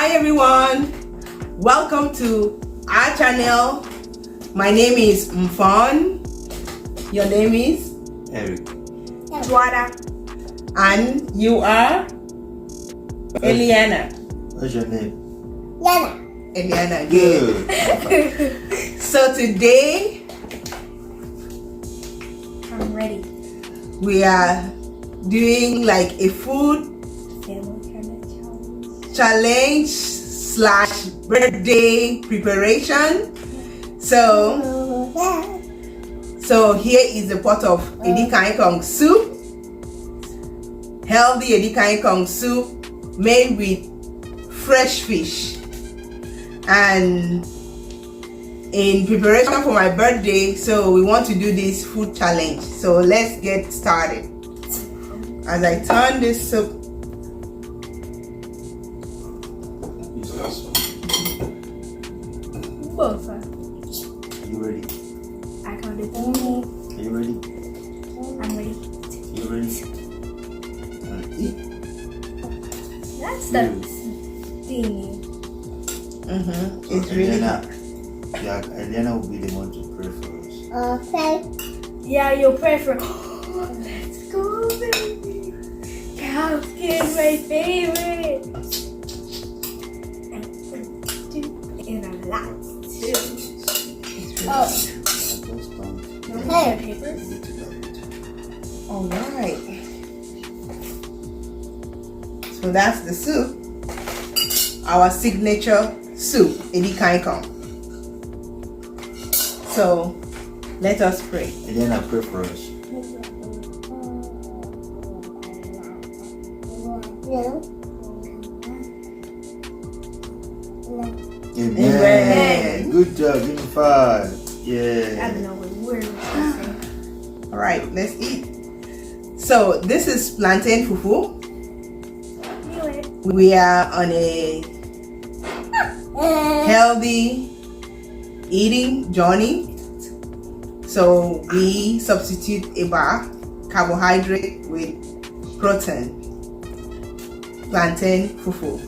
Hi everyone, welcome to our channel. My name is Mfon. Your name is Eric. Joanna. And you are Eliana. What's your name? Lana. Eliana. Good. So today I'm ready. we are doing like a food Family kind of challenge slash birthday preparation. So here is a pot of ikong soup. Healthy ikong soup made with fresh fish. And in preparation for my birthday, so we want to do this food challenge. So let's get started. As I turn this soup, Both. Are you ready? I counted 3. Are you ready? I'm ready. You ready? Eat. That's the thingy. it's really Eliana will be the one to pray for us. Okay. Yeah, you'll pray for. Let's go, baby. Cow skin, my favorite. And a lot. Oh. Okay. Papers. all right. So that's the soup, our signature soup, Edikang. So let us pray. Eliana, pray for us. Amen. Amen. Good job. Give me 5. I Yeah. don't know what word to All right, let's eat. So this is plantain fufu. say. We are on a healthy eating journey. So we substitute carbohydrate with protein, plantain fufu.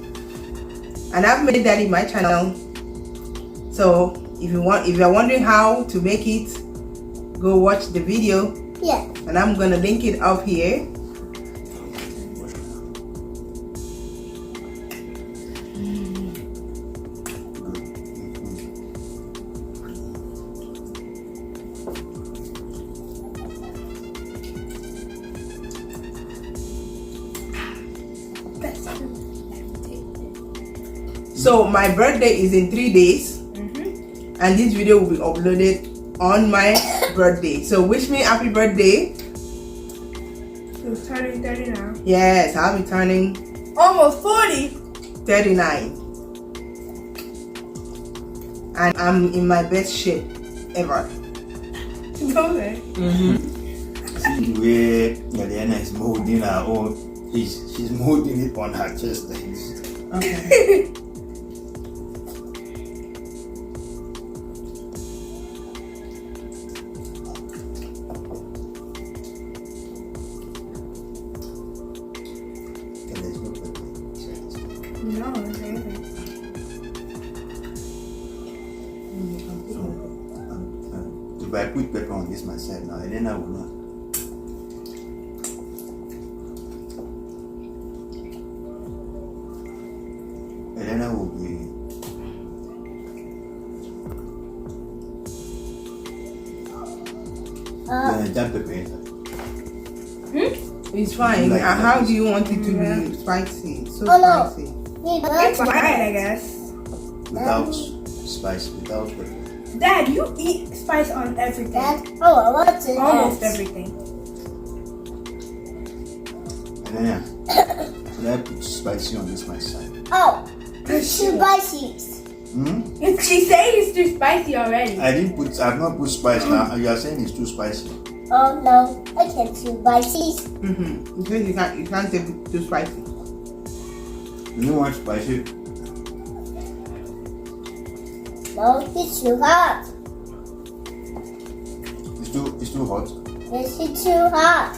And I've made that in my channel. So if you're wondering how to make it, go watch the video. Yeah. And I'm gonna link it up here. So my birthday is in 3 days, and this video will be uploaded on my birthday. So wish me happy birthday. You're turning 30 now. Yes, I'll be turning Almost 40. 39. And I'm in my best shape ever. Okay. See the way Eliana is molding her own. She's molding it on her chest like this. Okay. No, it's anything. If I put pepper on this myself now, Eliana will not. Eliana will be. Jump pepper inside. It's fine. Like How that. do you want it to be spicy? So Oh, no. spicy. It's fine, I guess. Without spice, without pepper. Dad, you eat spice on everything. What's it? Almost everything. Eliana, should I put spicy on this my side? Oh, it's too spicy. She's saying it's too spicy already. I've not put spice now. You are saying it's too spicy. Oh no, I can't too spicy. Because you can't take it too spicy. You don't want spicy? No, it's too hot. It's too hot. It's too hot.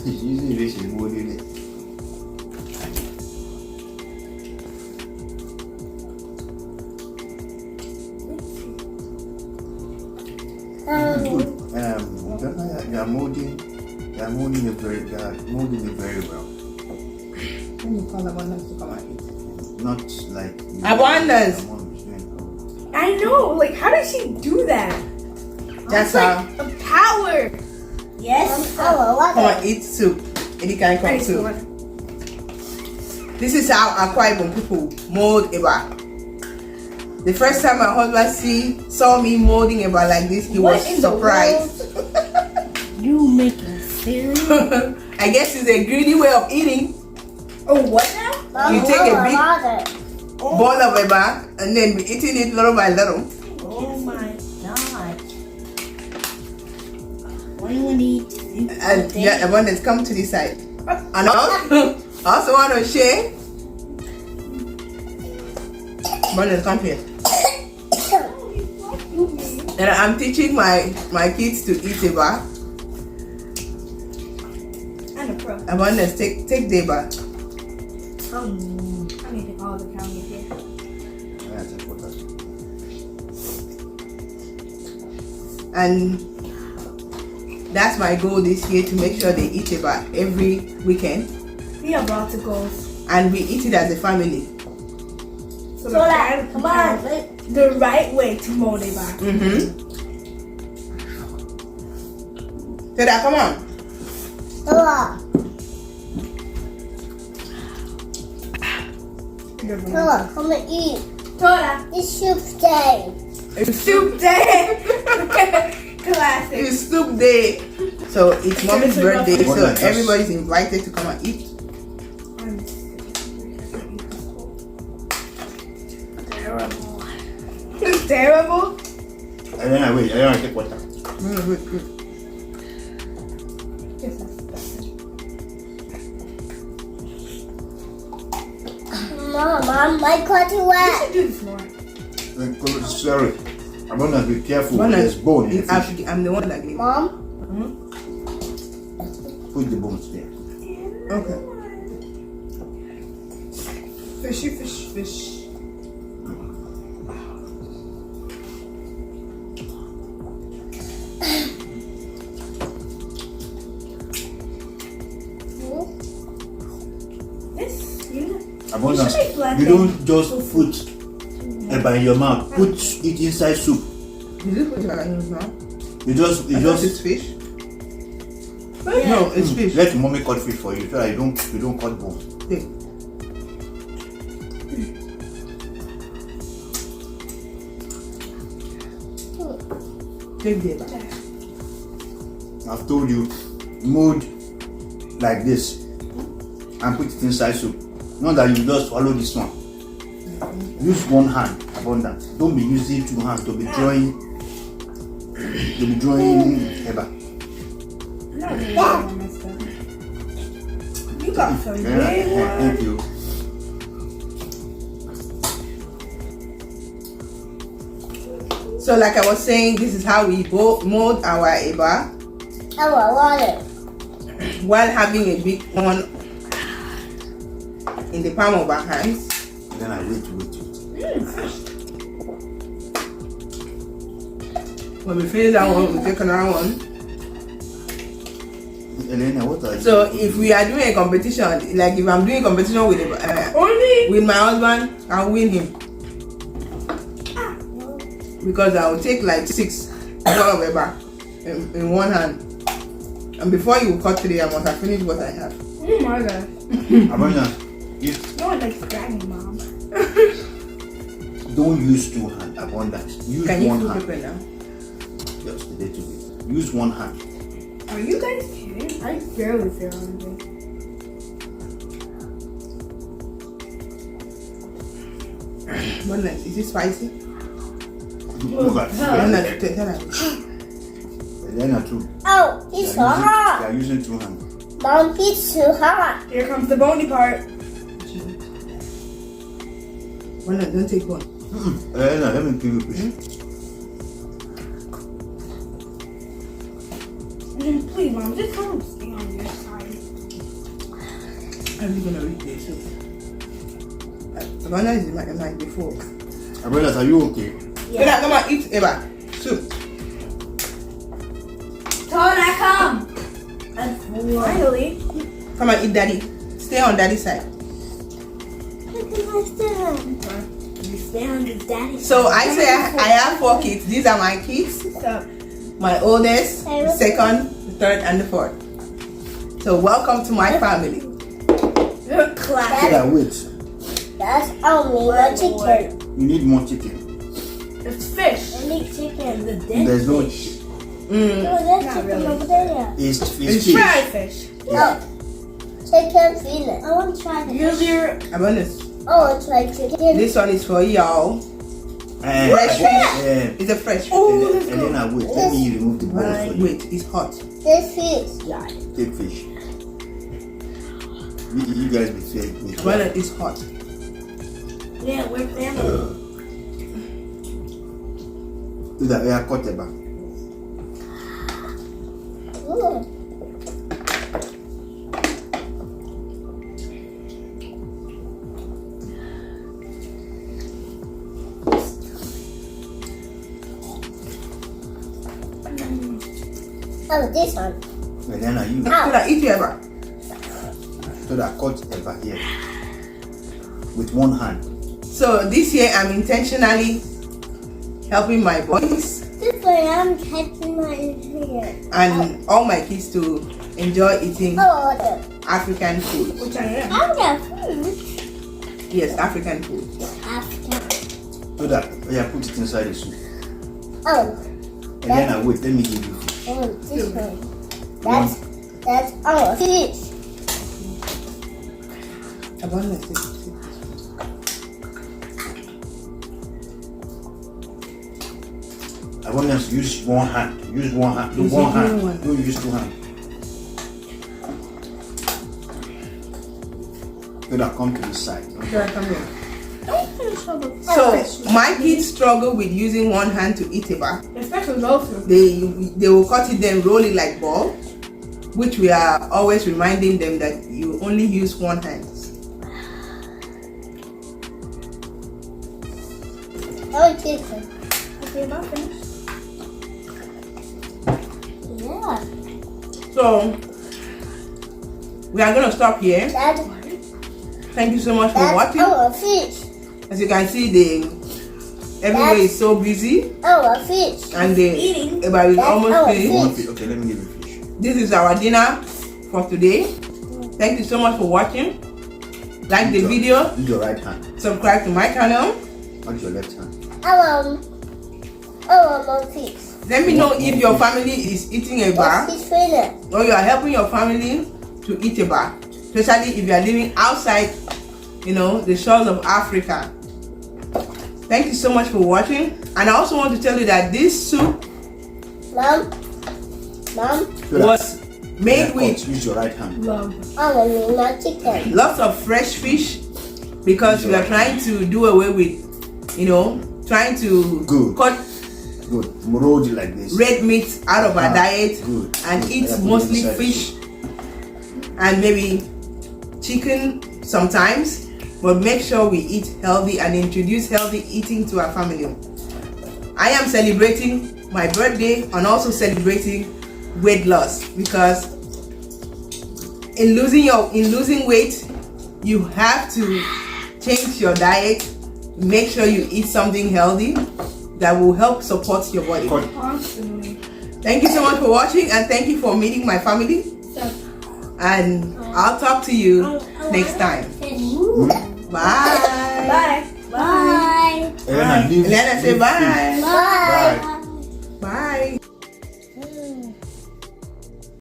She's using it, she's molding it. Good. You're molding it very well. Let me call Abundance to come and eat. Not like Abundance. I know. Like, how does she do that? That's It's how. like a power. Yes. Oh, what Come and eat soup. Edikang I come just soup. want- This is how Akwa Ibom people mold eba. The first time my husband saw me molding eba like this, he What was in the surprised. You making serious? I guess it's a greedy way of eating. Oh, what now? Mom, You take a big mother. ball of eba and then be eating it little by little. Oh my god. What do you want to eat? And yeah, Abundance, come to this side. And I also want to share. Abundance, come here. And I'm teaching my kids to eat eba. I'm a pro. Abundance, take the eba. I need to call the county here. And that's my goal this year, to make sure they eat eba every weekend. We have lots of goals. And we eat it as a family. So Sola, come on. Wait. the right way to mold a bar. Teda, come on. Sola. Sola, come and eat. Tola, It's soup day. It's soup day. Classic. It's soup day. So it's mommy's birthday, so Wonderful. everybody's invited to come and eat. Terrible. It's terrible. And then I wait. I don't take water. Good. Mom, my cotton You wet. should do this more. Sorry. I'm gonna be careful. One There's bone in the fish. I'm the one that gave. Mom, Put the bones there. Okay. Fishy fish. This, you Abundance. should make black You egg. don't just put eba in your mouth. Put it inside soup. Is it fish like this now? You just It's fish. No, it's fish. let mommy cut fish for you so that you don't cut bone. Take. Take the eba. I've told you, mold like this and put it inside soup. Not that you just swallow this one. Use one hand, Abundance. Don't be using two hands to be drawing eba. not really on my stuff. You got some way more. Thank you. So like I was saying, this is how we both mold our eba I want water. while having a big one in the palm of our hands. Then I wait. When we finish that one, we take another one. Elena, what are you So doing? if we are doing a competition, like if I'm doing a competition with Only. with my husband, I'll win him. Because I will take like 6 ball of eba in one hand. And before you cut 3, I must have finished what I have. Oh my god. Abundance, No one likes grabbing, mom. don't use two hands. Abundance. Use Can you one flip hand. paper now? Just a little bit. Use one hand. Are you guys kidding? I barely feel anything. Is it spicy? Look at Abundance, tell her. Elena too. Oh, it's so They hot. are using two hands. Mom, it's too hot. Here comes the bony part. Abundance, don't take one. Elena, let me give you a piece. Please, mom, just don't stay on your side. How are you gonna read this? Savannah is in my before. Abuela, are you okay? Yeah. Come on, eat Eva. Soup. Tona, come. And finally. Come on, eat daddy. Stay on daddy's side. Look at my stand. You stay on the daddy. So I say I have 4 kids. These are my kids. So, My oldest, the second, the third, and the fourth. So welcome to my family. clap. Yeah, wait. That's only one chicken. You need more chicken. It's fish. I need chicken. The dead There's no fish. Mm. No, there's Not chicken really. over there. It's It's fish. Fried fish. Yeah. Chicken fillet. I want to try the Use fish. your. I'm honest. I want to try chicken. This one is for y'all. Fresh fish. It's a fresh fish. And then I wait. Let me remove the bones for you. Wait, it's hot. This fish. Take fish. You guys be fair. Well, it's hot. Yeah, we're family. Do that. Yeah, cut it back. Ooh. Oh, this one. And then I use. So that eat Eva. So that cut over here. With one hand. So this year I'm intentionally helping my boys This way I'm catching my hair. and all my kids to enjoy eating Oh, the African food. Which I am. I'm the food. Yes, African food. After. So that yeah, put it inside the soup. Oh, And then I wait. Let me give you fish. oh, this one. That's our fish. Abundance. I want us to use one hand. Use one hand. Do Use one your hand. one. Don't use 2 hands. So that come to this side. Sure, come here. Don't finish all the So my kids struggle with using one hand to eat Eva. Especially those two. They will cut it then roll it like ball, which we are always reminding them that you only use one hand. Oh, chicken. Okay, about finished. Yeah. So we are gonna stop here. That's Thank you so much for watching. our fish. As you can see, everywhere is so busy Our fish. and the Eating. Eba is That's almost our finished. fish. One fish. Okay, let me give you fish. This is our dinner for today. Thank you so much for watching. Like the video, Use your right hand. subscribe to my channel. Not your left hand. Our fish. Let me know if your family is eating Eba That's fish fillet. or you are helping your family to eat Eba, especially if you are living outside, the shores of Africa. Thank you so much for watching. And I also want to tell you that this soup Mom. So that- was made yeah, with use your right hand. Love. I want me my chicken. lots of fresh fish because we are trying to do away with, trying to Good. cut Good. Roll it like this. red meat out of our diet Good. and eat Yeah, put it mostly inside the fish soup. and maybe chicken sometimes, but make sure we eat healthy and introduce healthy eating to our family. I am celebrating my birthday and also celebrating weight loss because in losing weight you have to change your diet. Make sure you eat something healthy that will help support your body. Cut. Constantly. Thank you so much for watching and thank you for meeting my family, So, and I'll talk to you next time. Bye. bye. Bye. Elena, leave- Elena, say leave bye.